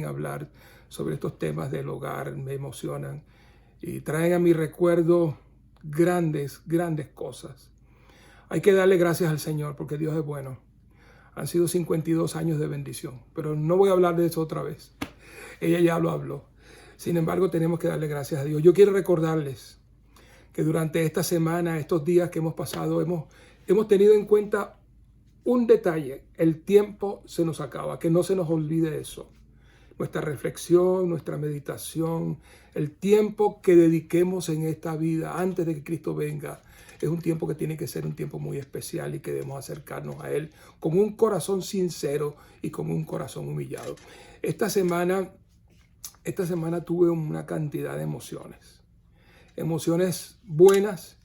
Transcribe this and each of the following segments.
hablar sobre estos temas del hogar, me emocionan y traen a mi recuerdo grandes cosas. Hay que darle gracias al Señor porque Dios es bueno. Han sido 52 años de bendición, pero no voy a hablar de eso otra vez. Ella ya lo habló. Sin embargo, tenemos que darle gracias a Dios. Yo quiero recordarles que durante esta semana, estos días que hemos pasado, hemos tenido en cuenta un detalle. El tiempo se nos acaba, que no se nos olvide eso. Nuestra reflexión, nuestra meditación, el tiempo que dediquemos en esta vida antes de que Cristo venga, es un tiempo que tiene que ser un tiempo muy especial y que debemos acercarnos a Él con un corazón sincero y con un corazón humillado. Esta semana tuve una cantidad de emociones. Emociones buenas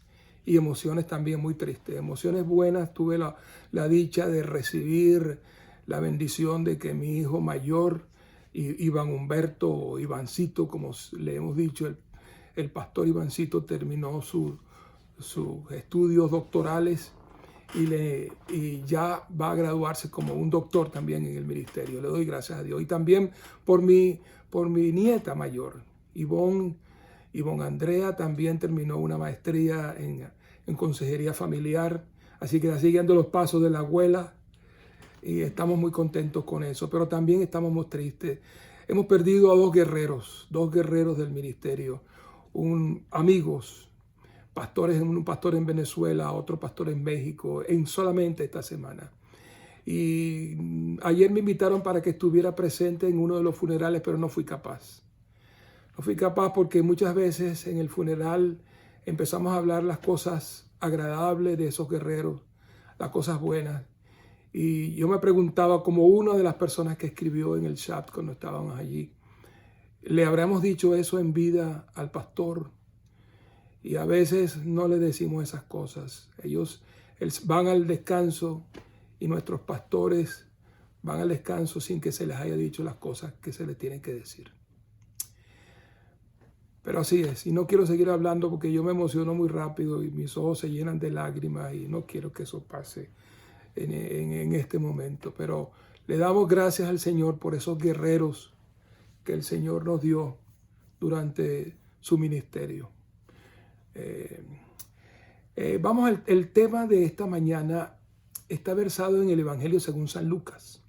y emociones también muy tristes. Emociones buenas, tuve la dicha de recibir la bendición de que mi hijo mayor, Iván Humberto, o Ivancito, como le hemos dicho, el pastor Ivancito terminó sus estudios doctorales y ya va a graduarse como un doctor también en el ministerio. Le doy gracias a Dios. Y también por mi nieta mayor, Ivonne Andrea, también terminó una maestría en consejería familiar. Así que está siguiendo los pasos de la abuela. Y estamos muy contentos con eso, pero también estamos muy tristes. Hemos perdido a dos guerreros del ministerio, amigos, pastores, un pastor en Venezuela, otro pastor en México, en solamente esta semana. Y ayer me invitaron para que estuviera presente en uno de los funerales, pero no fui capaz. No fui capaz porque muchas veces en el funeral empezamos a hablar las cosas agradables de esos guerreros, las cosas buenas. Y yo me preguntaba, como una de las personas que escribió en el chat cuando estábamos allí, ¿le habremos dicho eso en vida al pastor? Y a veces no le decimos esas cosas. Ellos van al descanso y nuestros pastores van al descanso sin que se les haya dicho las cosas que se les tienen que decir. Pero así es, y no quiero seguir hablando porque yo me emociono muy rápido y mis ojos se llenan de lágrimas y no quiero que eso pase en este momento, pero le damos gracias al Señor por esos guerreros que el Señor nos dio durante su ministerio. Vamos el tema de esta mañana está versado en el Evangelio según San Lucas.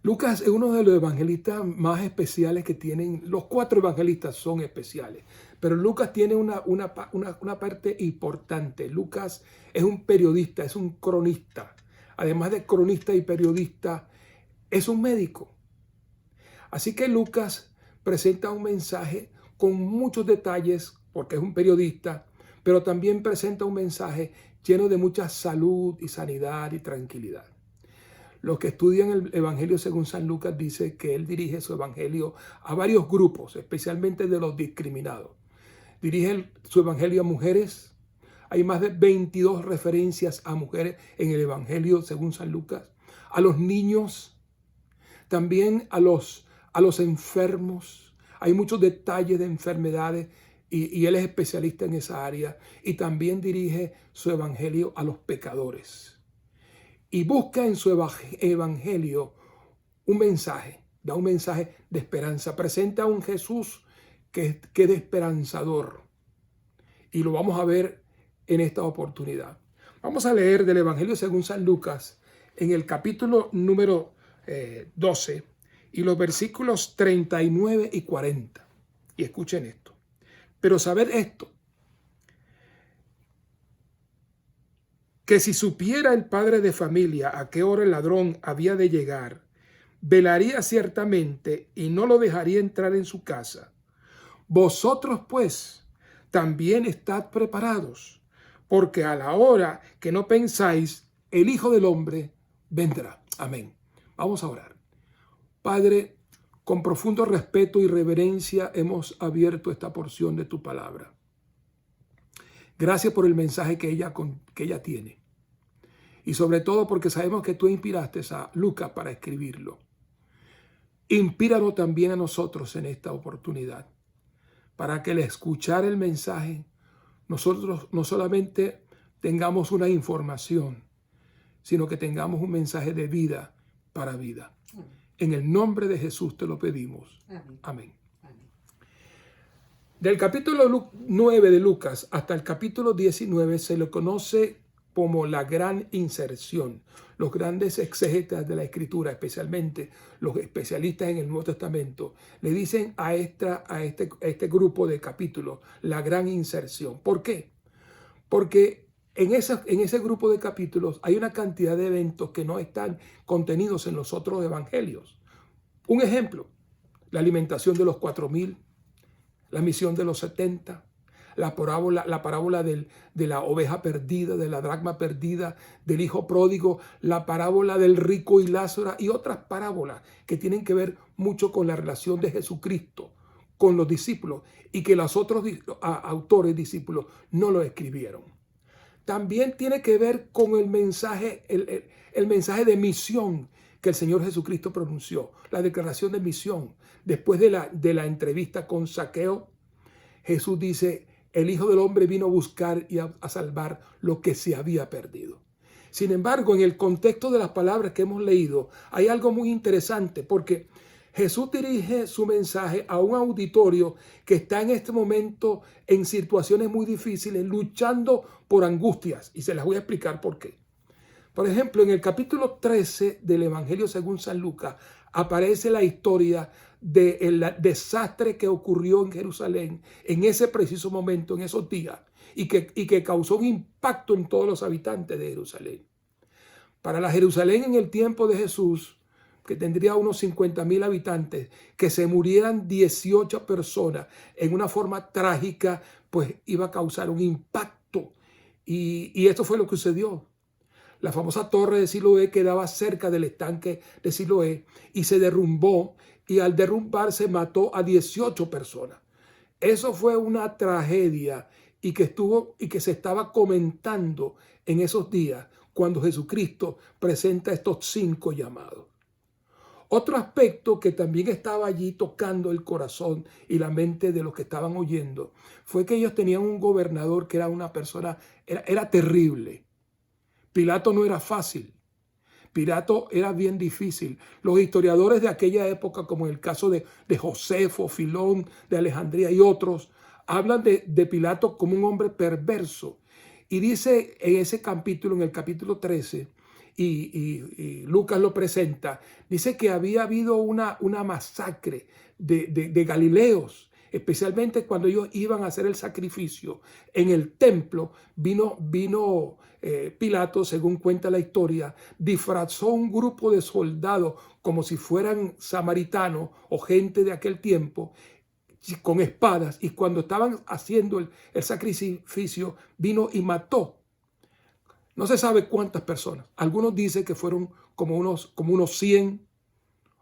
Lucas es uno de los evangelistas más especiales que tienen. Los 4 evangelistas son especiales, pero Lucas tiene una parte importante. Lucas es un periodista, es un cronista. Además de cronista y periodista, es un médico. Así que Lucas presenta un mensaje con muchos detalles, porque es un periodista, pero también presenta un mensaje lleno de mucha salud y sanidad y tranquilidad. Los que estudian el Evangelio según San Lucas dicen que él dirige su Evangelio a varios grupos, especialmente de los discriminados. Dirige su Evangelio a mujeres. Hay más de 22 referencias a mujeres en el Evangelio según San Lucas. A los niños, también a los enfermos. Hay muchos detalles de enfermedades y él es especialista en esa área. Y también dirige su Evangelio a los pecadores. Y busca en su evangelio un mensaje, da un mensaje de esperanza. Presenta a un Jesús que es esperanzador. Y lo vamos a ver en esta oportunidad. Vamos a leer del Evangelio según San Lucas en el capítulo número 12 y los versículos 39 y 40. Y escuchen esto. Pero sabed esto, que si supiera el padre de familia a qué hora el ladrón había de llegar, velaría ciertamente y no lo dejaría entrar en su casa. Vosotros, pues, también estad preparados, porque a la hora que no pensáis, el Hijo del Hombre vendrá. Amén. Vamos a orar. Padre, con profundo respeto y reverencia hemos abierto esta porción de tu palabra. Gracias por el mensaje que ella tiene. Y sobre todo porque sabemos que tú inspiraste a Lucas para escribirlo. Inspíralo también a nosotros en esta oportunidad, para que al escuchar el mensaje, nosotros no solamente tengamos una información, sino que tengamos un mensaje de vida para vida. En el nombre de Jesús te lo pedimos. Amén. Amén. Amén. Del capítulo 9 de Lucas hasta el capítulo 19 se le conoce como la gran inserción. Los grandes exégetas de la Escritura, especialmente los especialistas en el Nuevo Testamento, le dicen a este grupo de capítulos la gran inserción. ¿Por qué? Porque en ese grupo de capítulos hay una cantidad de eventos que no están contenidos en los otros evangelios. Un ejemplo, la alimentación de los 4,000, la misión de los 70, la parábola de la oveja perdida, de la dracma perdida, del hijo pródigo, la parábola del rico y Lázaro y otras parábolas que tienen que ver mucho con la relación de Jesucristo con los discípulos y que los otros autores discípulos no lo escribieron. También tiene que ver con el mensaje de misión que el Señor Jesucristo pronunció, la declaración de misión. Después de la entrevista con Zaqueo, Jesús dice, el Hijo del Hombre vino a buscar y a salvar lo que se había perdido. Sin embargo, en el contexto de las palabras que hemos leído, hay algo muy interesante porque Jesús dirige su mensaje a un auditorio que está en este momento en situaciones muy difíciles, luchando por angustias. Y se las voy a explicar por qué. Por ejemplo, en el capítulo 13 del Evangelio según San Lucas, aparece la historia del desastre que ocurrió en Jerusalén en ese preciso momento, en esos días, y que causó un impacto en todos los habitantes de Jerusalén. Para la Jerusalén en el tiempo de Jesús, que tendría unos 50,000 habitantes, que se murieran 18 personas en una forma trágica, pues iba a causar un impacto. Y esto fue lo que sucedió. La famosa torre de Siloé quedaba cerca del estanque de Siloé y se derrumbó, y al derrumbarse mató a 18 personas. Eso fue una tragedia y que se estaba comentando en esos días cuando Jesucristo presenta estos 5 llamados. Otro aspecto que también estaba allí tocando el corazón y la mente de los que estaban oyendo fue que ellos tenían un gobernador que era una persona, era terrible. Pilato no era fácil. Pilato era bien difícil. Los historiadores de aquella época, como en el caso de Josefo, Filón, de Alejandría y otros, hablan de Pilato como un hombre perverso. Y dice en ese capítulo, en el capítulo 13, y Lucas lo presenta, dice que había habido una masacre de galileos, especialmente cuando ellos iban a hacer el sacrificio en el templo. Vino Pilato, según cuenta la historia, disfrazó un grupo de soldados como si fueran samaritanos o gente de aquel tiempo, con espadas, y cuando estaban haciendo el sacrificio, vino y mató. No se sabe cuántas personas. Algunos dicen que fueron como unos 100,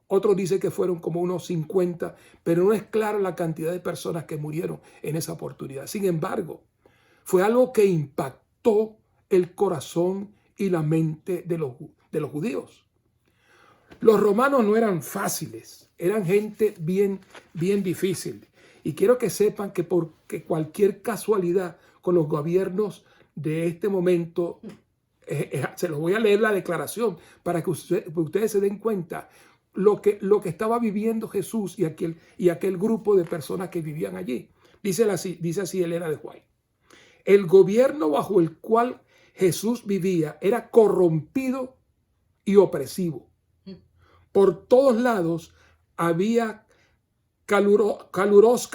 otros dicen que fueron como unos 50, pero no es clara la cantidad de personas que murieron en esa oportunidad. Sin embargo, fue algo que impactó el corazón y la mente de los judíos. Los romanos no eran fáciles, eran gente bien difícil. Y quiero que sepan que porque cualquier casualidad con los gobiernos de este momento, se los voy a leer la declaración para que ustedes se den cuenta lo que estaba viviendo Jesús y aquel grupo de personas que vivían allí. Dice así Elena de White. El gobierno bajo el cual Jesús vivía era corrompido y opresivo. Por todos lados había clamorosos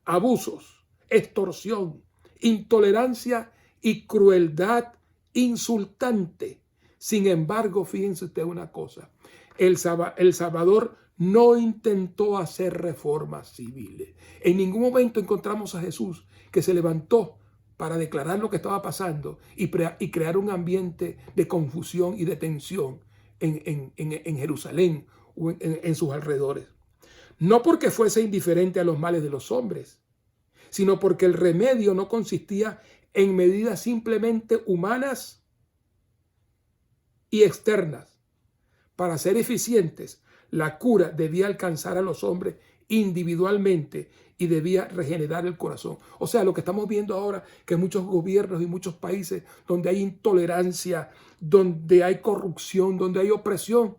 abusos, extorsión, intolerancia y crueldad insultante. Sin embargo, fíjense usted una cosa, el Salvador no intentó hacer reformas civiles. En ningún momento encontramos a Jesús que se levantó para declarar lo que estaba pasando y crear un ambiente de confusión y de tensión en Jerusalén o en sus alrededores. No porque fuese indiferente a los males de los hombres, sino porque el remedio no consistía en medidas simplemente humanas y externas. Para ser eficientes, la cura debía alcanzar a los hombres individualmente y debía regenerar el corazón. O sea, lo que estamos viendo ahora, que muchos gobiernos y muchos países donde hay intolerancia, donde hay corrupción, donde hay opresión,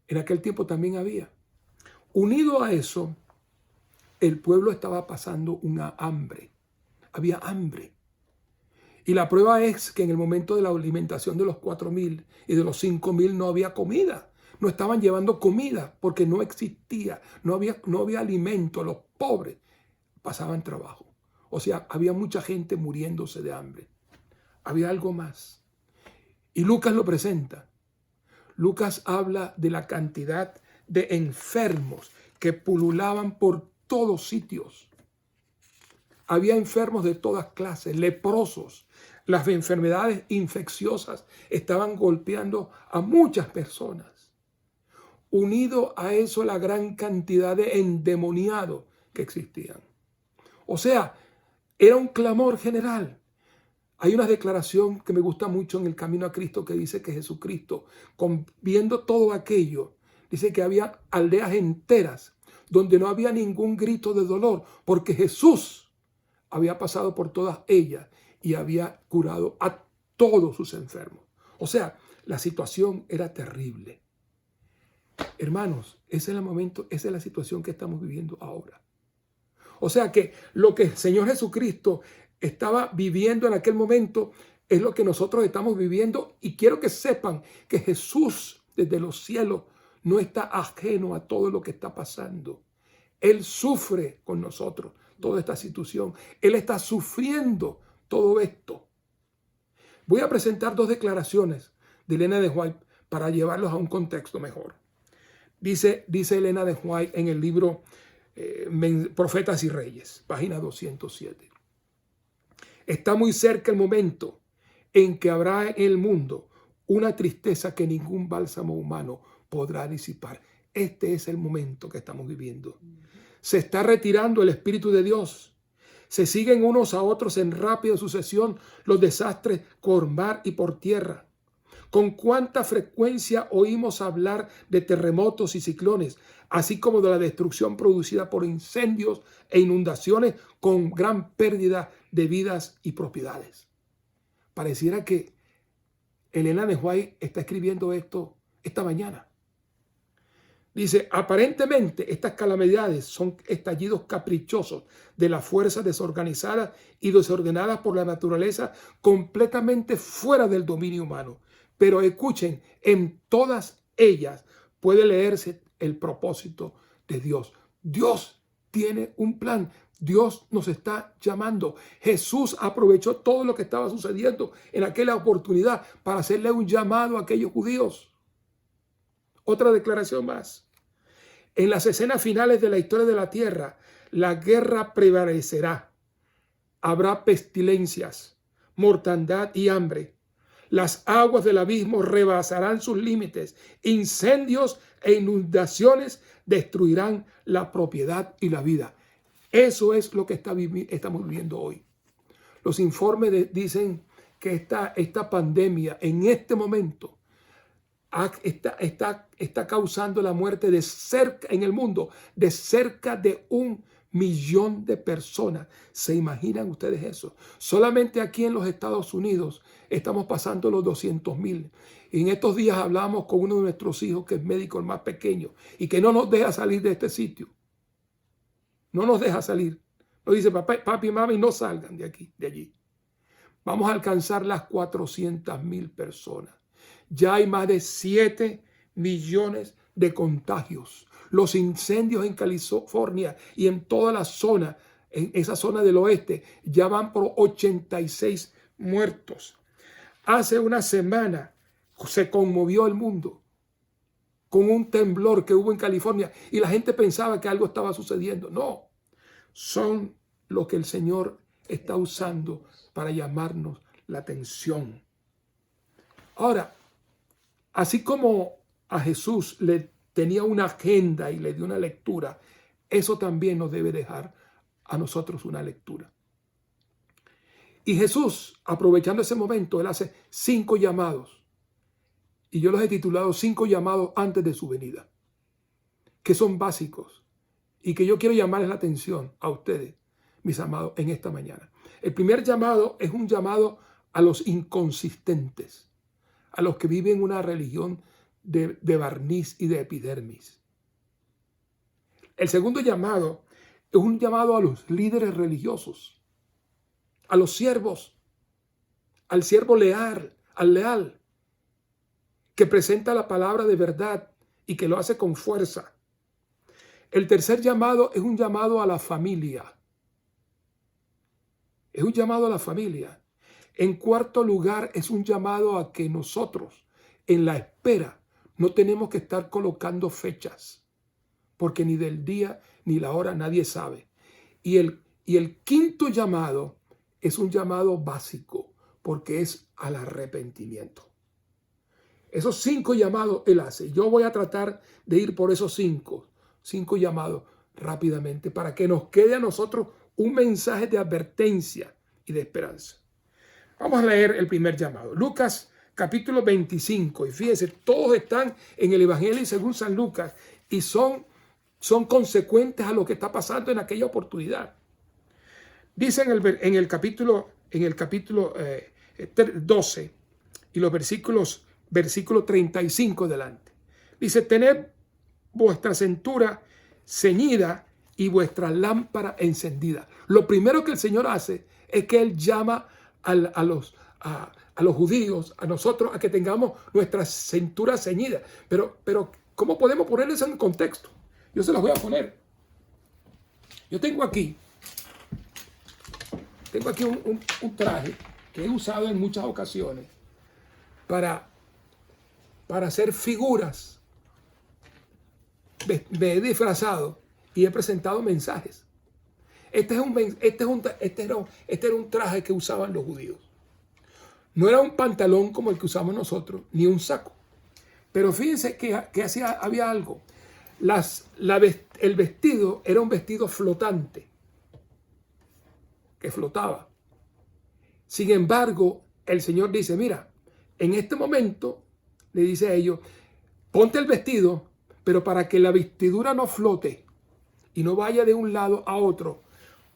En aquel tiempo también había. Unido a eso, el pueblo estaba pasando una hambre. Había hambre. Y la prueba es que en el momento de la alimentación de los 4,000 y de los 5,000 no había comida. No estaban llevando comida porque no existía. No había alimento. Los pobres pasaban trabajo. O sea, había mucha gente muriéndose de hambre. Había algo más. Y Lucas lo presenta. Lucas habla de la cantidad de enfermos que pululaban por todos sitios. Había enfermos de todas clases, leprosos. Las enfermedades infecciosas estaban golpeando a muchas personas. Unido a eso, la gran cantidad de endemoniados que existían. O sea, era un clamor general. Hay una declaración que me gusta mucho en el Camino a Cristo que dice que Jesucristo, viendo todo aquello, dice que había aldeas enteras donde no había ningún grito de dolor, porque Jesús había pasado por todas ellas y había curado a todos sus enfermos. O sea, la situación era terrible. Hermanos, ese es el momento, esa es la situación que estamos viviendo ahora. O sea que lo que el Señor Jesucristo estaba viviendo en aquel momento es lo que nosotros estamos viviendo. Y quiero que sepan que Jesús desde los cielos no está ajeno a todo lo que está pasando. Él sufre con nosotros toda esta situación. Él está sufriendo todo esto. Voy a presentar 2 declaraciones de Elena de White para llevarlos a un contexto mejor. Dice Elena de White en el libro Profetas y Reyes, página 207. Está muy cerca el momento en que habrá en el mundo una tristeza que ningún bálsamo humano podrá disipar. Este es el momento que estamos viviendo. Se está retirando el Espíritu de Dios. Se siguen unos a otros en rápida sucesión los desastres por mar y por tierra. Con cuánta frecuencia oímos hablar de terremotos y ciclones, así como de la destrucción producida por incendios e inundaciones con gran pérdida de vidas y propiedades. Pareciera que Elena de White está escribiendo esto esta mañana. Dice, aparentemente estas calamidades son estallidos caprichosos de las fuerzas desorganizadas y desordenadas por la naturaleza, completamente fuera del dominio humano. Pero escuchen, en todas ellas puede leerse el propósito de Dios. Dios tiene un plan. Dios nos está llamando. Jesús aprovechó todo lo que estaba sucediendo en aquella oportunidad para hacerle un llamado a aquellos judíos. Otra declaración más. En las escenas finales de la historia de la tierra, la guerra prevalecerá. Habrá pestilencias, mortandad y hambre. Las aguas del abismo rebasarán sus límites. Incendios e inundaciones destruirán la propiedad y la vida. Eso es lo que estamos viviendo hoy. Los informes dicen que esta pandemia en este momento está causando la muerte en el mundo de cerca de 1 millón de personas. ¿Se imaginan ustedes eso? Solamente aquí en los Estados Unidos estamos pasando los 200,000. Y en estos días hablamos con uno de nuestros hijos, que es médico, el más pequeño, y que no nos deja salir de este sitio. No nos deja salir. Nos dice, papi y mami, no salgan de allí. Vamos a alcanzar las 400,000 personas. Ya hay más de 7 millones de contagios. Los incendios en California y en toda la zona, en esa zona del oeste, ya van por 86 muertos. Hace una semana se conmovió el mundo con un temblor que hubo en California y la gente pensaba que algo estaba sucediendo. No, son lo que el Señor está usando para llamarnos la atención. Ahora, así como a Jesús le tenía una agenda y le dio una lectura, eso también nos debe dejar a nosotros una lectura. Y Jesús, aprovechando ese momento, él hace 5 llamados. Y yo los he titulado 5 llamados antes de su venida, que son básicos y que yo quiero llamarles la atención a ustedes, mis amados, en esta mañana. El primer llamado es un llamado a los inconsistentes, a los que viven una religión de barniz y de epidermis. El segundo llamado es un llamado a los líderes religiosos, a los siervos, al siervo leal, al leal, que presenta la palabra de verdad y que lo hace con fuerza. El tercer llamado es un llamado a la familia. Es un llamado a la familia. En cuarto lugar, es un llamado a que nosotros, en la espera, no tenemos que estar colocando fechas, porque ni del día ni la hora nadie sabe. Y el quinto llamado es un llamado básico, porque es al arrepentimiento. Esos 5 llamados Él hace. Yo voy a tratar de ir por esos 5 llamados rápidamente para que nos quede a nosotros un mensaje de advertencia y de esperanza. Vamos a leer el primer llamado. Lucas capítulo 25. Y fíjense, todos están en el Evangelio según San Lucas y son consecuentes a lo que está pasando en aquella oportunidad. Dice en el capítulo 12 y los versículo 35 adelante. Dice, tened vuestra cintura ceñida y vuestra lámpara encendida. Lo primero que el Señor hace es que Él llama a los judíos, a nosotros, a que tengamos nuestra cintura ceñida. Pero ¿cómo podemos poner eso en contexto? Yo se los voy a poner. Yo tengo aquí un traje que he usado en muchas ocasiones para hacer figuras. Me he disfrazado y he presentado mensajes. Este era un traje que usaban los judíos. No era un pantalón como el que usamos nosotros, ni un saco. Pero fíjense que había algo. El vestido era un vestido flotante, que flotaba. Sin embargo, el Señor dice, mira, en este momento, le dice a ellos, ponte el vestido, pero para que la vestidura no flote y no vaya de un lado a otro,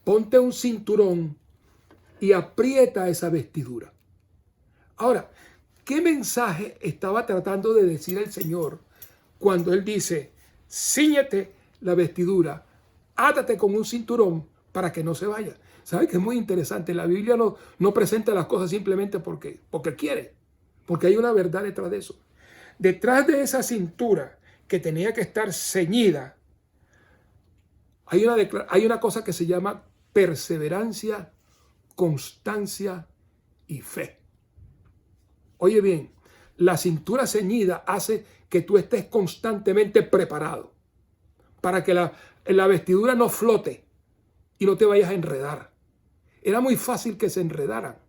ponte un cinturón y aprieta esa vestidura. Ahora, ¿qué mensaje estaba tratando de decir el Señor cuando Él dice, cíñete la vestidura, átate con un cinturón para que no se vaya? ¿Sabe que es muy interesante? La Biblia no presenta las cosas simplemente porque quiere, porque hay una verdad detrás de eso. Detrás de esa cintura que tenía que estar ceñida, hay una cosa que se llama perseverancia, constancia y fe. Oye bien, la cintura ceñida hace que tú estés constantemente preparado para que la vestidura no flote y no te vayas a enredar. Era muy fácil que se enredaran,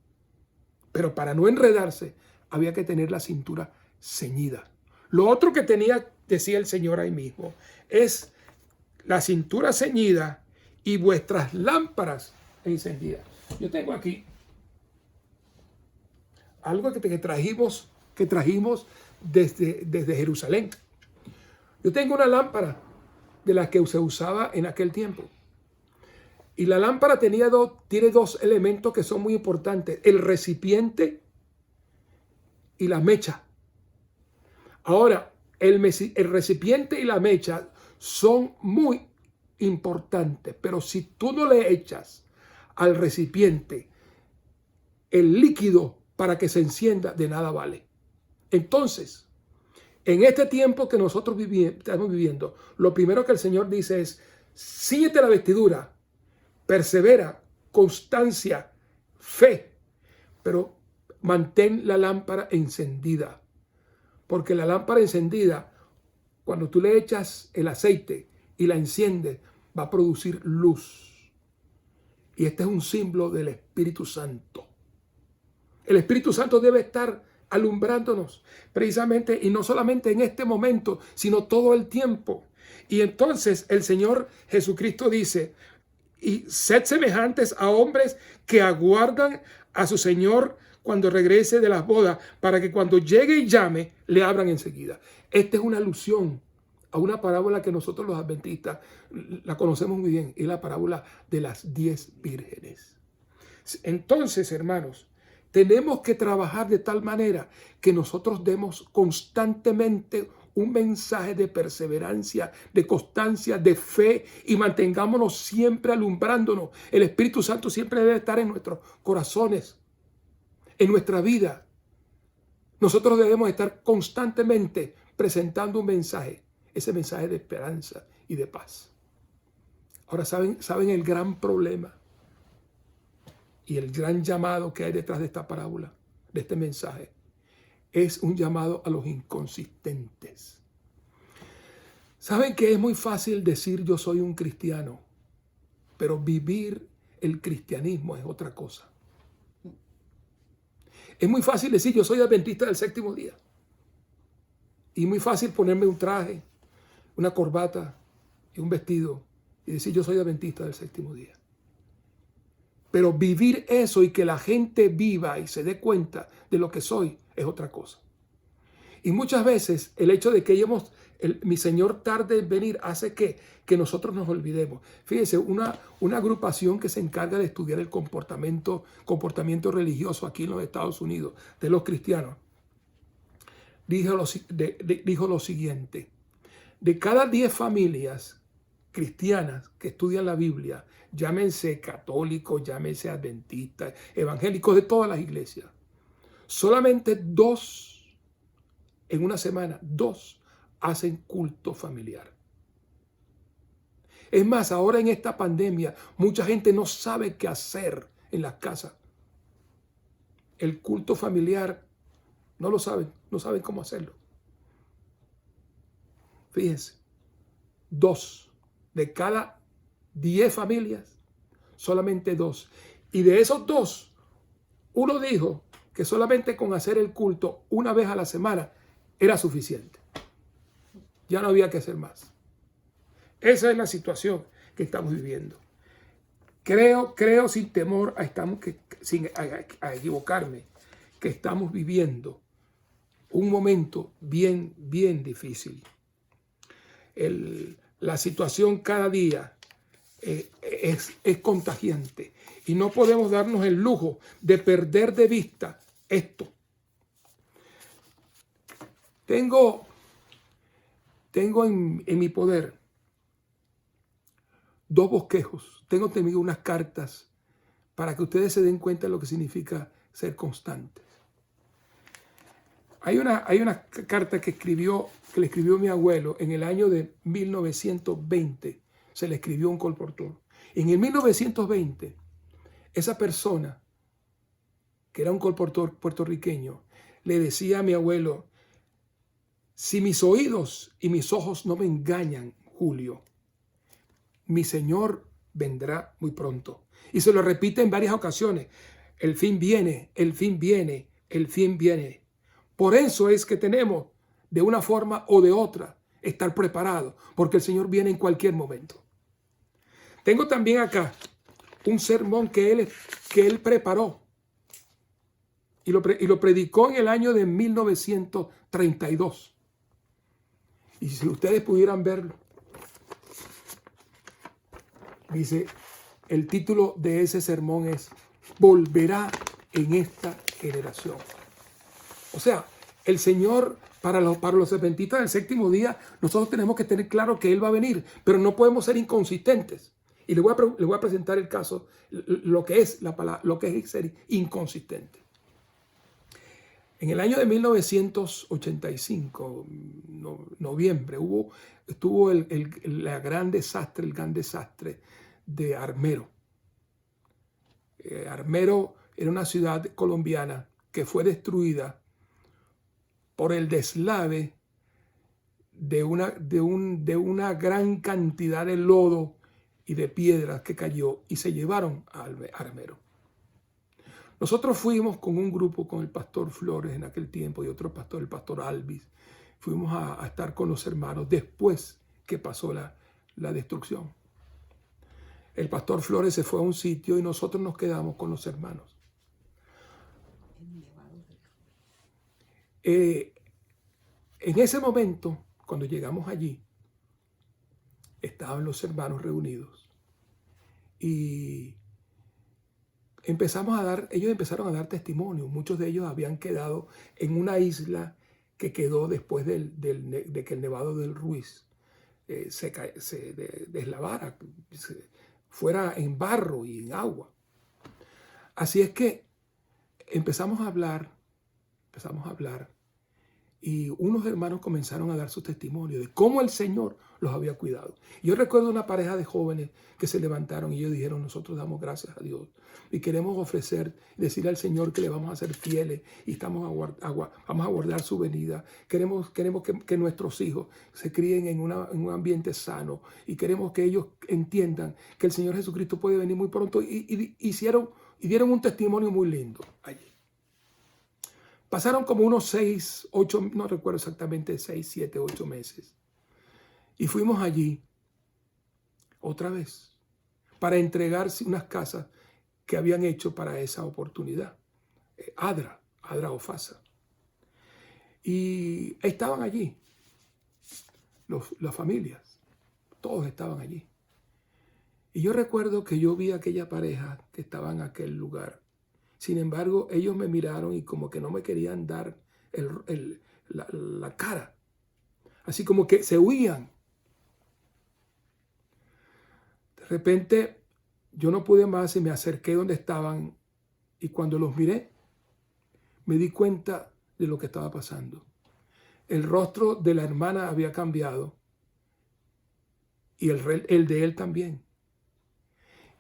pero para no enredarse había que tener la cintura ceñida. Lo otro que tenía, decía el Señor ahí mismo, es la cintura ceñida y vuestras lámparas encendidas. Yo tengo aquí algo que trajimos desde Jerusalén. Yo tengo una lámpara de la que se usaba en aquel tiempo. Y la lámpara tiene 2 elementos que son muy importantes: el recipiente y la mecha. Ahora, el recipiente y la mecha son muy importantes, pero si tú no le echas al recipiente el líquido para que se encienda, de nada vale. Entonces, en este tiempo que nosotros estamos viviendo, lo primero que el Señor dice es, cíñete la vestidura, persevera, constancia, fe, pero mantén la lámpara encendida. Porque la lámpara encendida, cuando tú le echas el aceite y la enciendes, va a producir luz. Y este es un símbolo del Espíritu Santo. El Espíritu Santo debe estar alumbrándonos precisamente, y no solamente en este momento, sino todo el tiempo. Y entonces el Señor Jesucristo dice, y sed semejantes a hombres que aguardan a su Señor cuando regrese de las bodas, para que cuando llegue y llame, le abran enseguida. Esta es una alusión a una parábola que nosotros los adventistas la conocemos muy bien, es la parábola de las 10 vírgenes. Entonces, hermanos, Tenemos que trabajar de tal manera que nosotros demos constantemente un mensaje de perseverancia, de constancia, de fe, y mantengámonos siempre alumbrándonos. El Espíritu Santo siempre debe estar en nuestros corazones, en nuestra vida. Nosotros debemos estar constantemente presentando un mensaje, ese mensaje de esperanza y de paz. Ahora, ¿saben el gran problema y el gran llamado que hay detrás de esta parábola, de este mensaje? Es un llamado a los inconsistentes. ¿Saben que es muy fácil decir yo soy un cristiano, pero vivir el cristianismo es otra cosa? Es muy fácil decir yo soy adventista del séptimo día. Y muy fácil ponerme un traje, una corbata y un vestido y decir yo soy adventista del séptimo día. Pero vivir eso y que la gente viva y se dé cuenta de lo que soy es otra cosa. Y muchas veces el hecho de que mi Señor tarde en venir hace que nosotros nos olvidemos. Fíjense, una agrupación que se encarga de estudiar el comportamiento religioso aquí en los Estados Unidos de los cristianos, dijo lo siguiente: de cada 10 familias cristianas que estudian la Biblia, llámense católicos, llámense adventistas, evangélicos, de todas las iglesias, solamente 2 en una semana, 2 hacen culto familiar. Es más, ahora en esta pandemia, mucha gente no sabe qué hacer en las casas. El culto familiar no lo saben, no saben cómo hacerlo. Fíjense, 2 de cada 10 familias, solamente 2. Y de esos 2, uno dijo que solamente con hacer el culto una vez a la semana era suficiente. Ya no había que hacer más. Esa es la situación que estamos viviendo. Creo sin temor a equivocarme, que estamos viviendo un momento bien difícil. La situación cada día es contagiante y no podemos darnos el lujo de perder de vista esto. Tengo en mi poder 2 bosquejos. Tengo también unas cartas para que ustedes se den cuenta de lo que significa ser constantes. Hay una carta que le escribió mi abuelo en el año de 1920. Se le escribió un colportor. En el 1920, esa persona, que era un colportor puertorriqueño, le decía a mi abuelo: si mis oídos y mis ojos no me engañan, Julio, mi Señor vendrá muy pronto. Y se lo repite en varias ocasiones: el fin viene, el fin viene, el fin viene. Por eso es que tenemos, de una forma o de otra, estar preparados, porque el Señor viene en cualquier momento. Tengo también acá un sermón que él preparó y lo predicó en el año de 1932. Y si ustedes pudieran verlo, dice, el título de ese sermón es "Volverá en esta generación". O sea, el Señor, para los adventistas del séptimo día, nosotros tenemos que tener claro que Él va a venir, pero no podemos ser inconsistentes. Y le voy a presentar el caso, lo que es la palabra, lo que es ser inconsistente. En el año de 1985, noviembre, estuvo el gran desastre de Armero. Armero era una ciudad colombiana que fue destruida por el deslave de una gran cantidad de lodo y de piedras que cayó y se llevaron a Armero. Nosotros fuimos con un grupo, con el pastor Flores en aquel tiempo y otro pastor, el pastor Alvis. Fuimos a estar con los hermanos después que pasó la destrucción. El pastor Flores se fue a un sitio y nosotros nos quedamos con los hermanos. En ese momento, cuando llegamos allí, estaban los hermanos reunidos y ellos empezaron a dar testimonio. Muchos de ellos habían quedado en una isla que quedó después de que el Nevado del Ruiz se deslavara, fuera en barro y en agua. Así es que empezamos a hablar, y unos hermanos comenzaron a dar su testimonio de cómo el Señor los había cuidado. Yo recuerdo una pareja de jóvenes que se levantaron y ellos dijeron: nosotros damos gracias a Dios y queremos decirle al Señor que le vamos a ser fieles y vamos a guardar su venida. Queremos que nuestros hijos se críen en un ambiente sano, y queremos que ellos entiendan que el Señor Jesucristo puede venir muy pronto, y dieron un testimonio muy lindo allí. Pasaron como unos 6, 8, no recuerdo exactamente, 6, 7, 8 meses. Y fuimos allí otra vez para entregar unas casas que habían hecho para esa oportunidad. Adra o FASA. Y estaban allí las familias, todos estaban allí. Y yo recuerdo que yo vi a aquella pareja que estaba en aquel lugar. Sin embargo, ellos me miraron y como que no me querían dar la cara. Así como que se huían. De repente, yo no pude más y me acerqué donde estaban. Y cuando los miré, me di cuenta de lo que estaba pasando. El rostro de la hermana había cambiado. Y el de él también.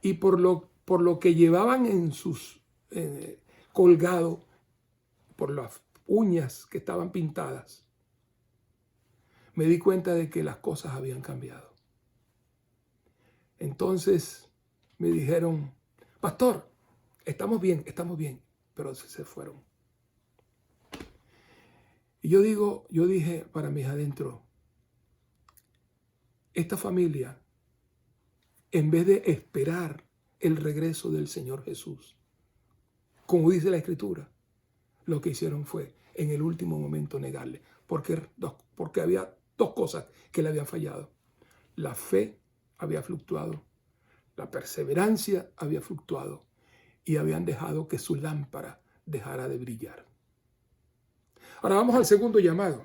Y por lo que llevaban en sus colgado, por las uñas que estaban pintadas, me di cuenta de que las cosas habían cambiado. Entonces me dijeron: pastor, estamos bien, pero se fueron. Y yo dije para mis adentro: esta familia, en vez de esperar el regreso del Señor Jesús, como dice la Escritura, lo que hicieron fue en el último momento negarle, porque había dos cosas que le habían fallado. La fe había fluctuado, la perseverancia había fluctuado, y habían dejado que su lámpara dejara de brillar. Ahora vamos al segundo llamado.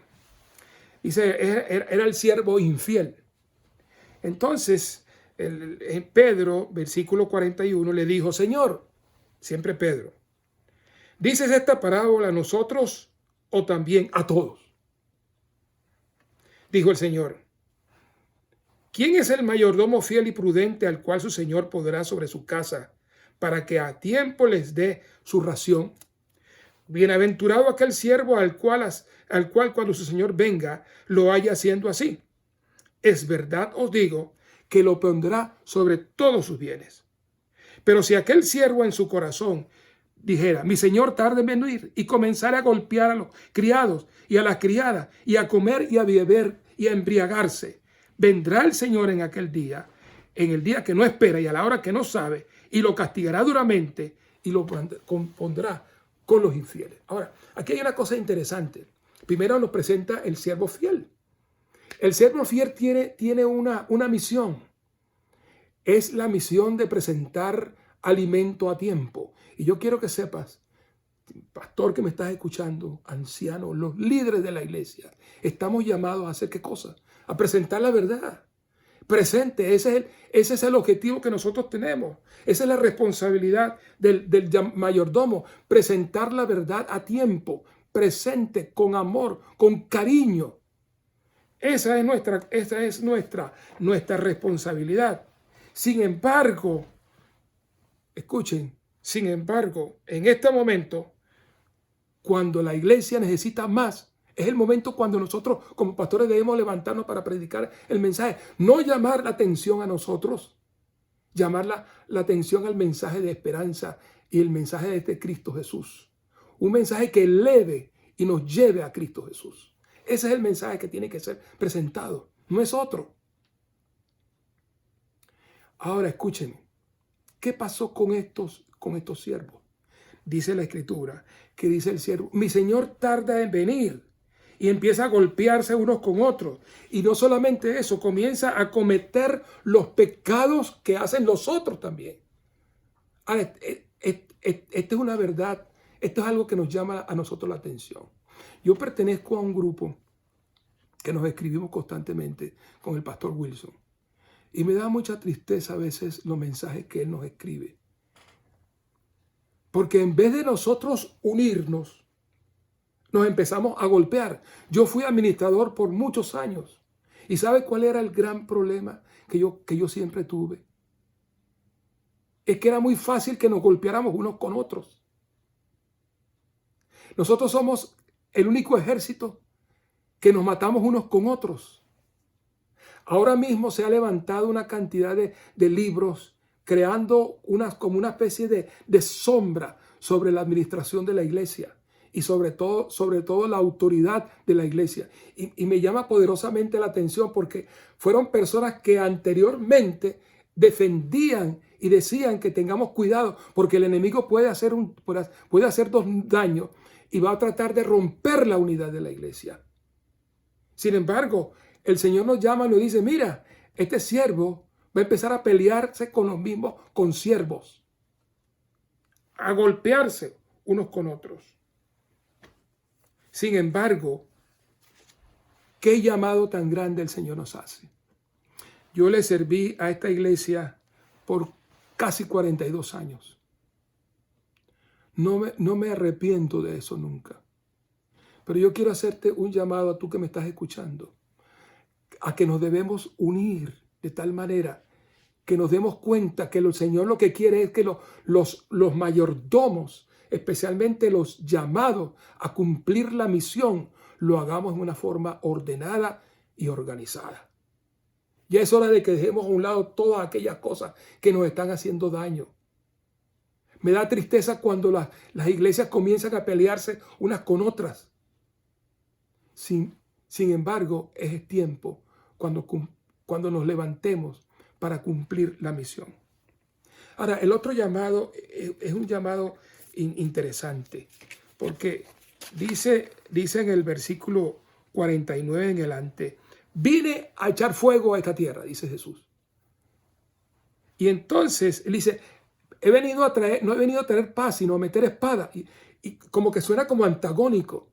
Dice, era el siervo infiel. Entonces, Pedro, versículo 41, le dijo: Señor, siempre Pedro, ¿dices esta parábola a nosotros o también a todos? Dijo el Señor: ¿quién es el mayordomo fiel y prudente al cual su señor pondrá sobre su casa para que a tiempo les dé su ración? Bienaventurado aquel siervo al cual cuando su señor venga lo haya haciendo así. Es verdad os digo que lo pondrá sobre todos sus bienes. Pero si aquel siervo en su corazón dijera: mi señor tarda en venir, y comenzara a golpear a los criados y a las criadas, y a comer y a beber y a embriagarse, vendrá el Señor en aquel día, en el día que no espera y a la hora que no sabe, y lo castigará duramente y lo pondrá con los infieles. Ahora, aquí hay una cosa interesante. Primero nos presenta el siervo fiel. El siervo fiel tiene una misión. Es la misión de presentar alimento a tiempo. Y yo quiero que sepas, pastor que me estás escuchando, anciano, los líderes de la iglesia, estamos llamados a hacer ¿qué cosa? A presentar la verdad. Presente, ese es el objetivo que nosotros tenemos. Esa es la responsabilidad del mayordomo, presentar la verdad a tiempo, presente, con amor, con cariño. Esa es nuestra responsabilidad. Sin embargo, escuchen, en este momento, cuando la iglesia necesita más, es el momento cuando nosotros como pastores debemos levantarnos para predicar el mensaje. No llamar la atención a nosotros, llamar la atención al mensaje de esperanza y el mensaje de Cristo Jesús. Un mensaje que eleve y nos lleve a Cristo Jesús. Ese es el mensaje que tiene que ser presentado, no es otro. Ahora escúchenme, ¿qué pasó con estos siervos? Dice la Escritura que dice el siervo: mi señor tarda en venir, y empieza a golpearse unos con otros. Y no solamente eso, comienza a cometer los pecados que hacen los otros también. Esta es una verdad, esto es algo que nos llama a nosotros la atención. Yo pertenezco a un grupo que nos escribimos constantemente con el pastor Wilson. Y me da mucha tristeza a veces los mensajes que él nos escribe. Porque en vez de nosotros unirnos, nos empezamos a golpear. Yo fui administrador por muchos años. ¿Y sabe cuál era el gran problema que yo siempre tuve? Es que era muy fácil que nos golpeáramos unos con otros. Nosotros somos el único ejército que nos matamos unos con otros. Ahora mismo se ha levantado una cantidad de libros creando como una especie de sombra sobre la administración de la iglesia y sobre todo la autoridad de la iglesia. Y me llama poderosamente la atención porque fueron personas que anteriormente defendían y decían que tengamos cuidado porque el enemigo puede hacernos daño y va a tratar de romper la unidad de la iglesia. Sin embargo, el Señor nos llama y nos dice, mira, este siervo va a empezar a pelearse con los mismos consiervos, a golpearse unos con otros. Sin embargo, ¿qué llamado tan grande el Señor nos hace? Yo le serví a esta iglesia por casi 42 años. No me arrepiento de eso nunca. Pero yo quiero hacerte un llamado a tú que me estás escuchando, a que nos debemos unir de tal manera que nos demos cuenta que el Señor lo que quiere es que los mayordomos, especialmente los llamados a cumplir la misión, lo hagamos en una forma ordenada y organizada. Ya es hora de que dejemos a un lado todas aquellas cosas que nos están haciendo daño. Me da tristeza cuando las iglesias comienzan a pelearse unas con otras. Sin embargo, es tiempo cuando nos levantemos para cumplir la misión. Ahora, el otro llamado es un llamado interesante, porque dice en el versículo 49 en adelante, vine a echar fuego a esta tierra, dice Jesús. Y entonces él dice, no he venido a traer paz, sino a meter espada. Y como que suena como antagónico.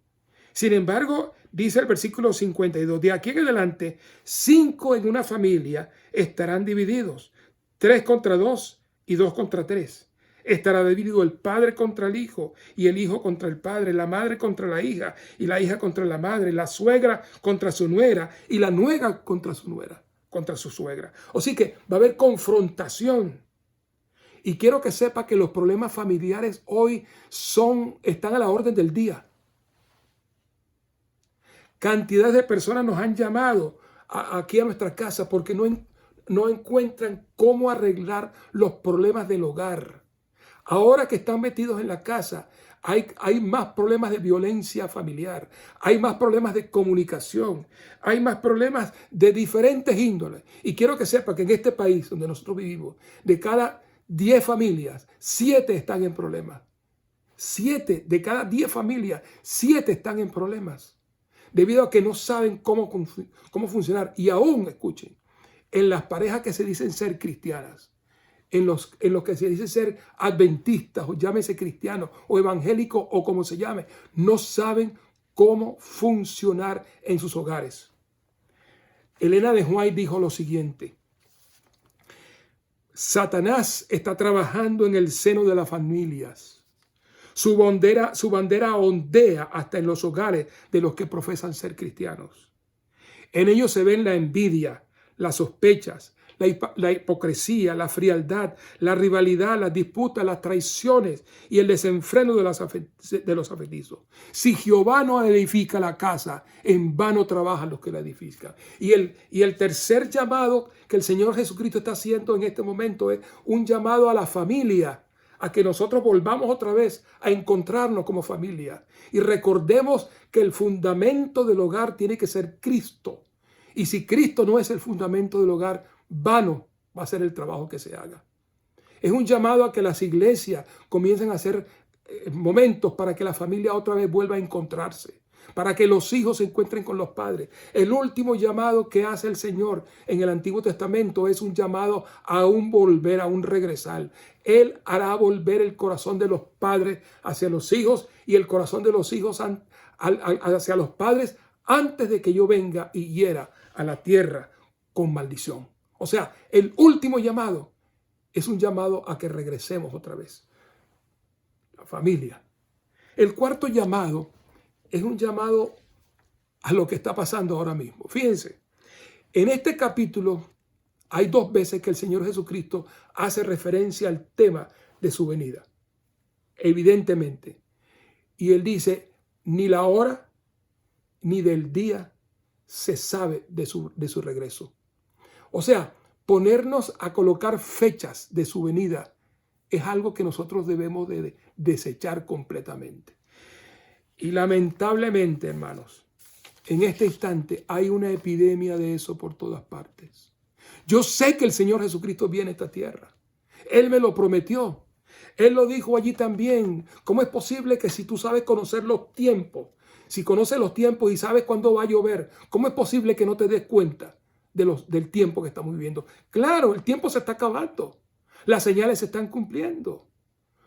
Sin embargo, dice el versículo 52, de aquí en adelante, 5 en una familia estarán divididos, 3 contra 2 y 2 contra 3. Estará dividido el padre contra el hijo y el hijo contra el padre, la madre contra la hija y la hija contra la madre, la suegra contra su nuera y la nuera contra su suegra. Así que va a haber confrontación. Y quiero que sepa que los problemas familiares hoy están a la orden del día. Cantidades de personas nos han llamado aquí a nuestra casa porque no encuentran cómo arreglar los problemas del hogar. Ahora que están metidos en la casa, hay más problemas de violencia familiar, hay más problemas de comunicación, hay más problemas de diferentes índoles. Y quiero que sepa que en este país donde nosotros vivimos, de cada 10 familias, 7 están en problemas. 7 de cada 10 familias, 7 están en problemas. Debido a que no saben cómo funcionar. Y aún, escuchen, en las parejas que se dicen ser cristianas, en los que se dicen ser adventistas, o llámese cristianos, o evangélicos, o como se llame, no saben cómo funcionar en sus hogares. Elena de White dijo lo siguiente: Satanás está trabajando en el seno de las familias. Su bandera ondea hasta en los hogares de los que profesan ser cristianos. En ellos se ven la envidia, las sospechas, la hipocresía, la frialdad, la rivalidad, las disputas, las traiciones y el desenfreno de los afetizos. Si Jehová no edifica la casa, en vano trabajan los que la edifican. Y el tercer llamado que el Señor Jesucristo está haciendo en este momento es un llamado a la familia, a que nosotros volvamos otra vez a encontrarnos como familia. Y recordemos que el fundamento del hogar tiene que ser Cristo. Y si Cristo no es el fundamento del hogar, vano va a ser el trabajo que se haga. Es un llamado a que las iglesias comiencen a hacer momentos para que la familia otra vez vuelva a encontrarse. para que los hijos se encuentren con los padres. El último llamado que hace el Señor en el Antiguo Testamento es un llamado a un volver, a un regresar. Él hará volver el corazón de los padres hacia los hijos y el corazón de los hijos hacia los padres antes de que yo venga y hiera a la tierra con maldición. O sea, el último llamado es un llamado a que regresemos otra vez. La familia. El cuarto llamado es un llamado a lo que está pasando ahora mismo. Fíjense, en este capítulo hay 2 veces que el Señor Jesucristo hace referencia al tema de su venida. Evidentemente. Y Él dice, ni la hora ni del día se sabe de su regreso. O sea, ponernos a colocar fechas de su venida es algo que nosotros debemos de desechar completamente. Y lamentablemente, hermanos, en este instante hay una epidemia de eso por todas partes. Yo sé que el Señor Jesucristo viene a esta tierra. Él me lo prometió. Él lo dijo allí también. ¿Cómo es posible que si tú sabes conocer los tiempos, si conoces los tiempos y sabes cuándo va a llover, cómo es posible que no te des cuenta del tiempo que estamos viviendo? Claro, el tiempo se está acabando. Las señales se están cumpliendo.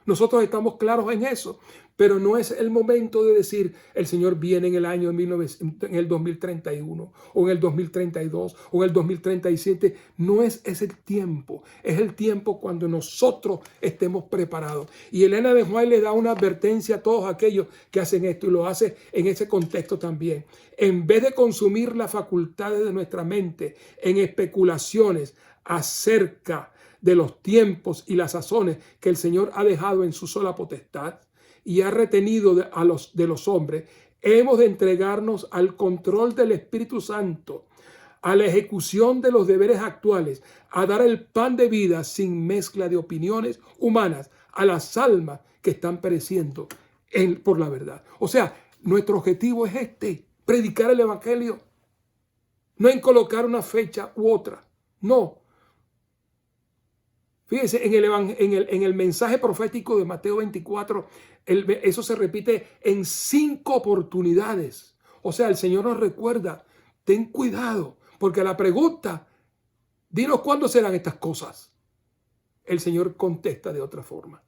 Nosotros estamos claros en eso, pero no es el momento de decir el Señor viene en el año en el 2031 o en el 2032 o en el 2037. No es ese tiempo, es el tiempo cuando nosotros estemos preparados. Y Elena de White le da una advertencia a todos aquellos que hacen esto y lo hace en ese contexto también. En vez de consumir las facultades de nuestra mente en especulaciones acerca de los tiempos y las sazones que el Señor ha dejado en su sola potestad y ha retenido de los hombres, hemos de entregarnos al control del Espíritu Santo, a la ejecución de los deberes actuales, a dar el pan de vida sin mezcla de opiniones humanas a las almas que están pereciendo por la verdad. O sea, nuestro objetivo es predicar el Evangelio, no en colocar una fecha u otra, no. Fíjense, en el mensaje profético de Mateo 24, eso se repite en 5 oportunidades. O sea, el Señor nos recuerda, ten cuidado, porque a la pregunta, dinos cuándo serán estas cosas, el Señor contesta de otra forma.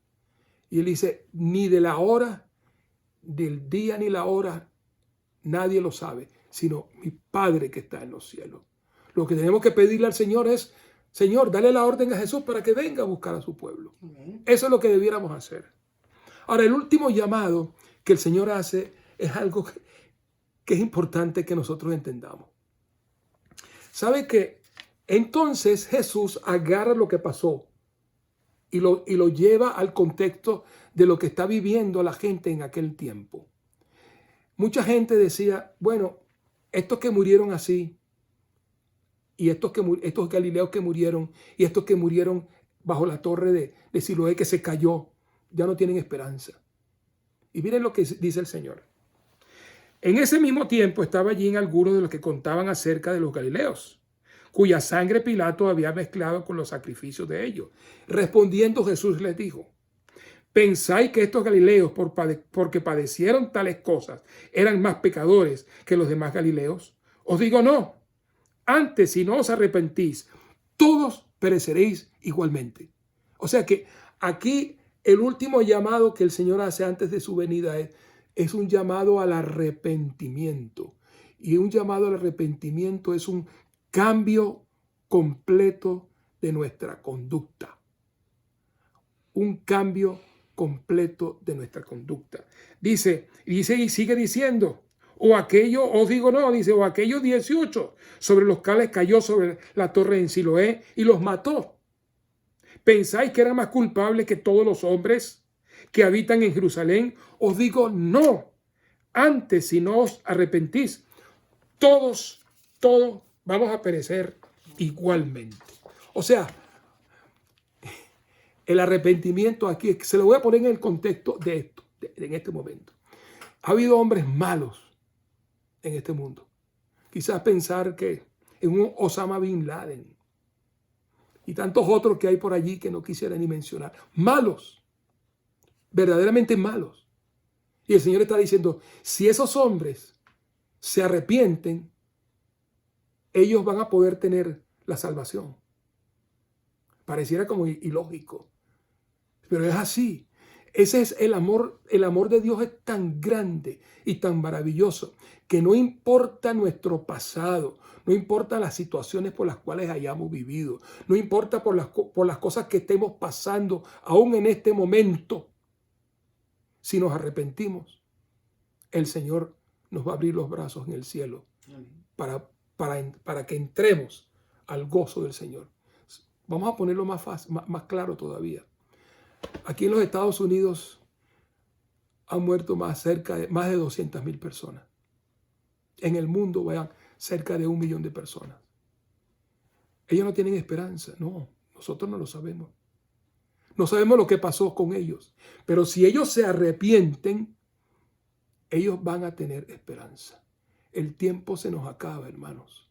Y Él dice, ni de la hora, del día ni la hora, nadie lo sabe, sino mi Padre que está en los cielos. Lo que tenemos que pedirle al Señor es, Señor, dale la orden a Jesús para que venga a buscar a su pueblo. Eso es lo que debiéramos hacer. Ahora, el último llamado que el Señor hace es algo que es importante que nosotros entendamos. ¿Sabe qué? Entonces Jesús agarra lo que pasó y lo lleva al contexto de lo que está viviendo la gente en aquel tiempo. Mucha gente decía, bueno, estos que murieron así, y estos galileos que murieron, y estos que murieron bajo la torre de Siloé que se cayó, ya no tienen esperanza. Y miren lo que dice el Señor. En ese mismo tiempo estaba allí algunos de los que contaban acerca de los galileos, cuya sangre Pilato había mezclado con los sacrificios de ellos. Respondiendo Jesús les dijo, ¿pensáis que estos galileos, porque padecieron tales cosas, eran más pecadores que los demás galileos? Os digo no. Antes, si no os arrepentís, todos pereceréis igualmente. O sea que aquí el último llamado que el Señor hace antes de su venida es un llamado al arrepentimiento. Y un llamado al arrepentimiento es un cambio completo de nuestra conducta. Un cambio completo de nuestra conducta. Dice y sigue diciendo, o aquello, os digo no, dice, o aquellos 18 sobre los cuales cayó sobre la torre en Siloé y los mató. ¿Pensáis que eran más culpables que todos los hombres que habitan en Jerusalén? Os digo no. Antes, si no os arrepentís, todos vamos a perecer igualmente. O sea, el arrepentimiento aquí, se lo voy a poner en el contexto de esto, en este momento. Ha habido hombres malos en este mundo. Quizás pensar que en un Osama Bin Laden y tantos otros que hay por allí que no quisiera ni mencionar. Malos, verdaderamente malos. Y el Señor está diciendo, si esos hombres se arrepienten, ellos van a poder tener la salvación. Pareciera como ilógico, pero es así. Ese es el amor. El amor de Dios es tan grande y tan maravilloso que no importa nuestro pasado, no importa las situaciones por las cuales hayamos vivido, no importa por las cosas que estemos pasando aún en este momento. Si nos arrepentimos, el Señor nos va a abrir los brazos en el cielo para que entremos al gozo del Señor. Vamos a ponerlo más fácil, más claro todavía. Aquí en los Estados Unidos han muerto más de 200,000 personas. En el mundo, vean, cerca de 1 millón de personas. Ellos no tienen esperanza. No, nosotros no lo sabemos. No sabemos lo que pasó con ellos. Pero si ellos se arrepienten, ellos van a tener esperanza. El tiempo se nos acaba, hermanos.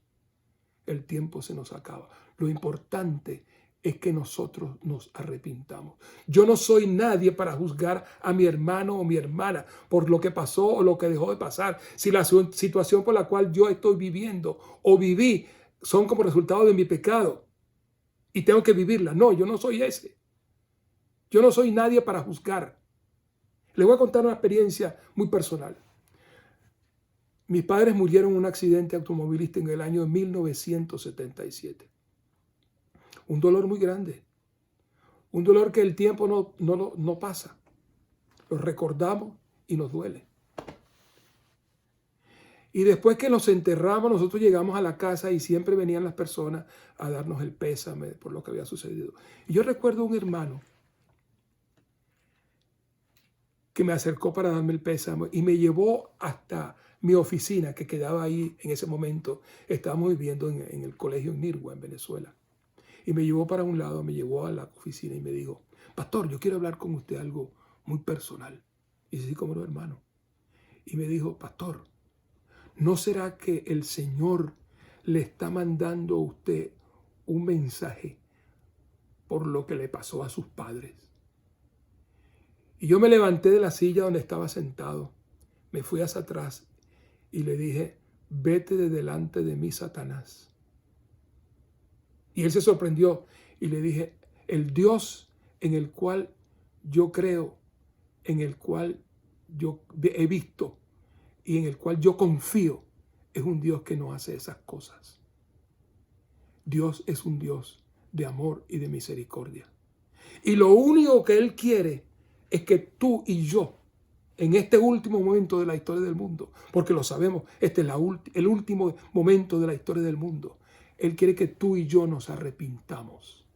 El tiempo se nos acaba. Lo importante es que nosotros nos arrepintamos. Yo no soy nadie para juzgar a mi hermano o mi hermana por lo que pasó o lo que dejó de pasar. Si la situación por la cual yo estoy viviendo o viví son como resultado de mi pecado y tengo que vivirla. No, yo no soy ese. Yo no soy nadie para juzgar. Les voy a contar una experiencia muy personal. Mis padres murieron en un accidente automovilístico en el año 1977. Un dolor muy grande. Un dolor que el tiempo no pasa. Lo recordamos y nos duele. Y después que nos enterramos, nosotros llegamos a la casa y siempre venían las personas a darnos el pésame por lo que había sucedido. Y yo recuerdo un hermano que me acercó para darme el pésame y me llevó hasta mi oficina que quedaba ahí en ese momento. Estábamos viviendo en el colegio en Nirgua, en Venezuela. Y me llevó para un lado, me llevó a la oficina y me dijo: pastor, yo quiero hablar con usted algo muy personal. Y dije: sí, cómo no, hermano. Y me dijo: pastor, ¿no será que el Señor le está mandando a usted un mensaje por lo que le pasó a sus padres? Y yo me levanté de la silla donde estaba sentado, me fui hacia atrás y le dije: vete de delante de mí, Satanás. Y él se sorprendió y le dije: el Dios en el cual yo creo, en el cual yo he visto y en el cual yo confío, es un Dios que no hace esas cosas. Dios es un Dios de amor y de misericordia. Y lo único que Él quiere es que tú y yo, en este último momento de la historia del mundo, porque lo sabemos, este es el último momento de la historia del mundo, Él quiere que tú y yo nos arrepintamos,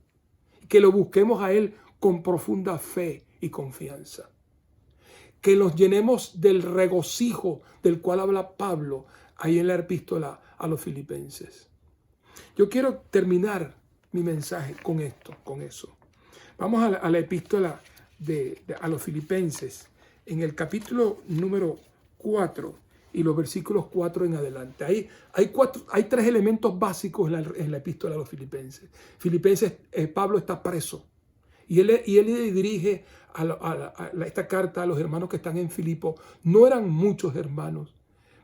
que lo busquemos a Él con profunda fe y confianza, que nos llenemos del regocijo del cual habla Pablo ahí en la epístola a los Filipenses. Yo quiero terminar mi mensaje con esto, con eso. Vamos a la epístola a los Filipenses, en el capítulo número 4 y los versículos 4 en adelante. Hay 3 elementos básicos en la epístola a los Filipenses. Pablo está preso y él le dirige esta carta a los hermanos que están en Filipo. No eran muchos hermanos,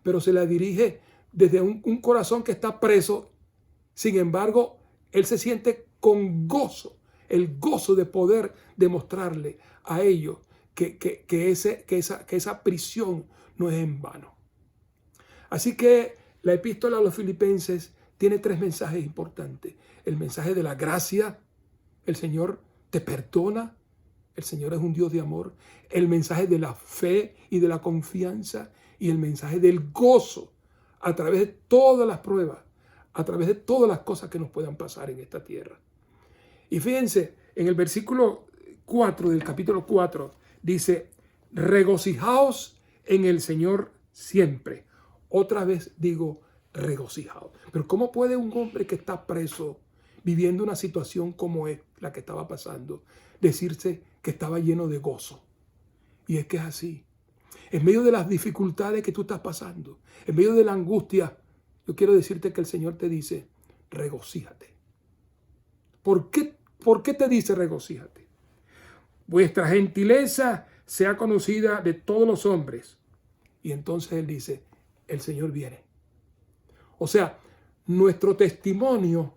pero se la dirige desde un corazón que está preso. Sin embargo, él se siente con gozo, el gozo de poder demostrarle a ellos que esa prisión no es en vano. Así que la epístola a los Filipenses tiene 3 mensajes importantes. El mensaje de la gracia, el Señor te perdona, el Señor es un Dios de amor. El mensaje de la fe y de la confianza, y el mensaje del gozo a través de todas las pruebas, a través de todas las cosas que nos puedan pasar en esta tierra. Y fíjense, en el versículo 4 del capítulo 4 dice: regocijaos en el Señor siempre. Otra vez digo regocijaos. Pero ¿cómo puede un hombre que está preso, viviendo una situación como la que estaba pasando, decirse que estaba lleno de gozo? Y es que es así. En medio de las dificultades que tú estás pasando, en medio de la angustia, yo quiero decirte que el Señor te dice: regocíjate. ¿Por qué te dice regocíjate? Vuestra gentileza sea conocida de todos los hombres. Y entonces Él dice: el Señor viene. O sea, nuestro testimonio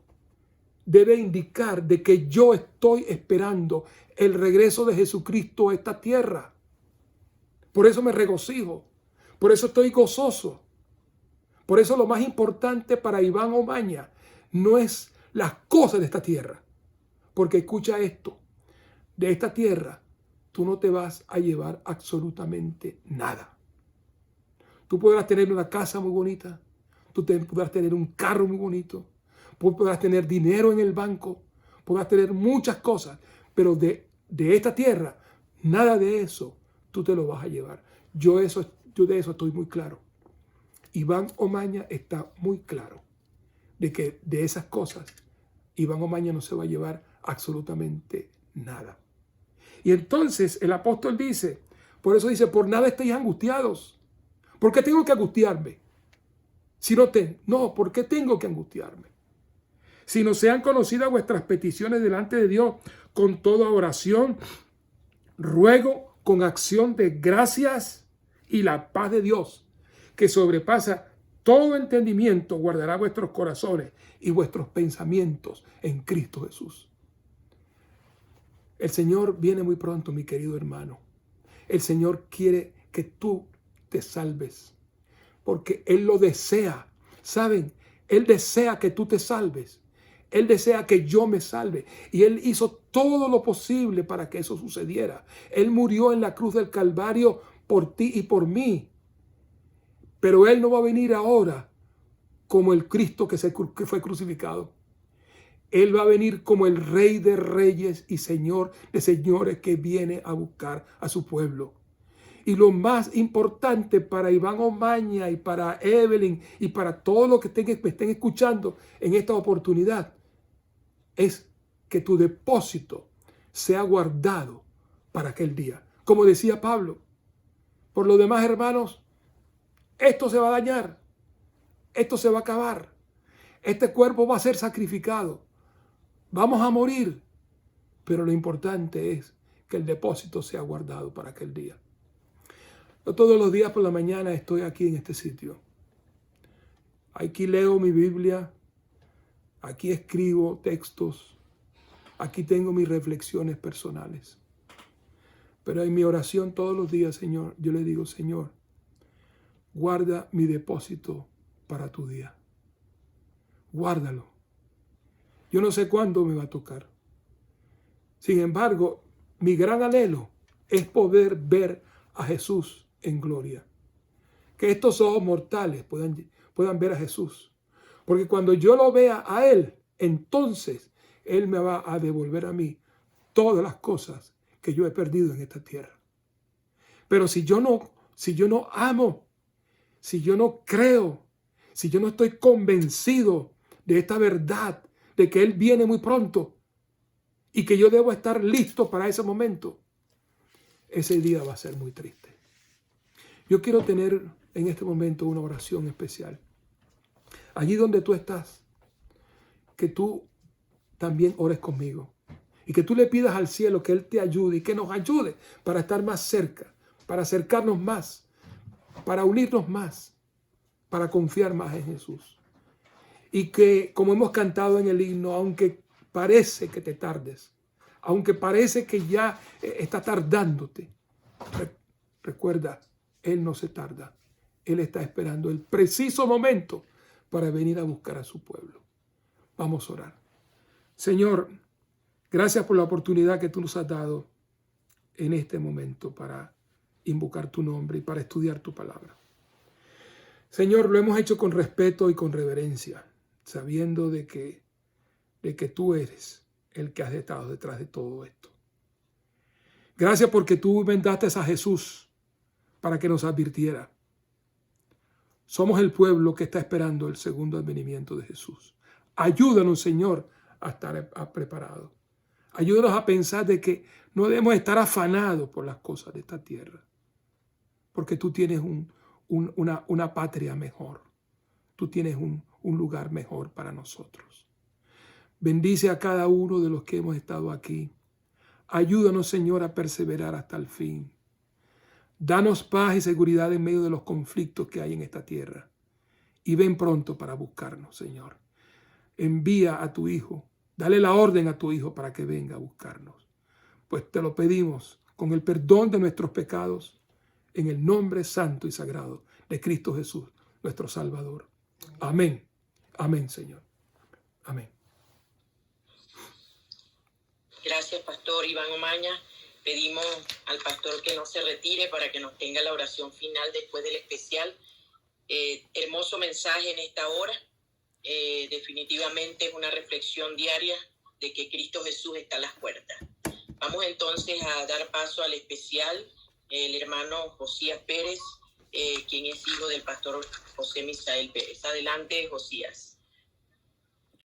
debe indicar de que yo estoy esperando el regreso de Jesucristo a esta tierra. Por eso me regocijo, por eso estoy gozoso. Por eso lo más importante para Iván Omaña no es las cosas de esta tierra. Porque escucha esto, de esta tierra tú no te vas a llevar absolutamente nada. Tú podrás tener una casa muy bonita, tú podrás tener un carro muy bonito, tú podrás tener dinero en el banco, podrás tener muchas cosas, pero de esta tierra, nada de eso tú te lo vas a llevar. Yo de eso estoy muy claro. Iván Omaña está muy claro de que de esas cosas Iván Omaña no se va a llevar absolutamente nada. Y entonces el apóstol dice, por eso dice, por nada estéis angustiados. ¿Por qué tengo que angustiarme? ¿Por qué tengo que angustiarme? Si no sean conocidas vuestras peticiones delante de Dios con toda oración, ruego con acción de gracias, y la paz de Dios, que sobrepasa todo entendimiento, guardará vuestros corazones y vuestros pensamientos en Cristo Jesús. El Señor viene muy pronto, mi querido hermano. El Señor quiere que tú te salves, porque Él lo desea. ¿Saben? Él desea que tú te salves. Él desea que yo me salve. Y Él hizo todo lo posible para que eso sucediera. Él murió en la cruz del Calvario por ti y por mí. Pero Él no va a venir ahora como el Cristo que fue crucificado. Él va a venir como el Rey de Reyes y Señor de Señores que viene a buscar a su pueblo. Y lo más importante para Iván Omaña y para Evelyn y para todos los que me estén escuchando en esta oportunidad es que tu depósito sea guardado para aquel día. Como decía Pablo, por lo demás, hermanos, esto se va a dañar, esto se va a acabar, este cuerpo va a ser sacrificado, vamos a morir, pero lo importante es que el depósito sea guardado para aquel día. Yo todos los días por la mañana estoy aquí en este sitio. Aquí leo mi Biblia, aquí escribo textos, aquí tengo mis reflexiones personales. Pero en mi oración todos los días, Señor, yo le digo, Señor, guarda mi depósito para tu día. Guárdalo. Yo no sé cuándo me va a tocar. Sin embargo, mi gran anhelo es poder ver a Jesús en gloria. Que estos ojos mortales puedan ver a Jesús. Porque cuando yo lo vea a Él, entonces Él me va a devolver a mí todas las cosas que yo he perdido en esta tierra. Pero si yo no amo, si yo no creo, si yo no estoy convencido de esta verdad, de que Él viene muy pronto y que yo debo estar listo para ese momento, ese día va a ser muy triste. Yo quiero tener en este momento una oración especial. Allí donde tú estás, que tú también ores conmigo y que tú le pidas al cielo que Él te ayude y que nos ayude para estar más cerca, para acercarnos más, para unirnos más, para confiar más en Jesús. Y que, como hemos cantado en el himno, aunque parece que te tardes, aunque parece que ya está tardándote, recuerda, Él no se tarda. Él está esperando el preciso momento para venir a buscar a su pueblo. Vamos a orar. Señor, gracias por la oportunidad que tú nos has dado en este momento para invocar tu nombre y para estudiar tu palabra. Señor, lo hemos hecho con respeto y con reverencia, sabiendo de que tú eres el que has estado detrás de todo esto. Gracias porque tú mandaste a Jesús para que nos advirtiera. Somos el pueblo que está esperando el segundo advenimiento de Jesús. Ayúdanos, Señor, a estar preparados. Ayúdanos a pensar de que no debemos estar afanados por las cosas de esta tierra, porque tú tienes una patria mejor. Tú tienes un lugar mejor para nosotros. Bendice a cada uno de los que hemos estado aquí. Ayúdanos, Señor, a perseverar hasta el fin. Danos paz y seguridad en medio de los conflictos que hay en esta tierra. Y ven pronto para buscarnos, Señor. Envía a tu Hijo. Dale la orden a tu Hijo para que venga a buscarnos. Pues te lo pedimos con el perdón de nuestros pecados, en el nombre santo y sagrado de Cristo Jesús, nuestro Salvador. Amén. Amén, Señor. Amén. Gracias, Pastor Iván Omaña. Pedimos al pastor que no se retire para que nos tenga la oración final después del especial. Hermoso mensaje en esta hora. Definitivamente es una reflexión diaria de que Cristo Jesús está a las puertas. Vamos entonces a dar paso al especial. El hermano Josías Pérez, quien es hijo del pastor José Misael Pérez. Adelante, Josías.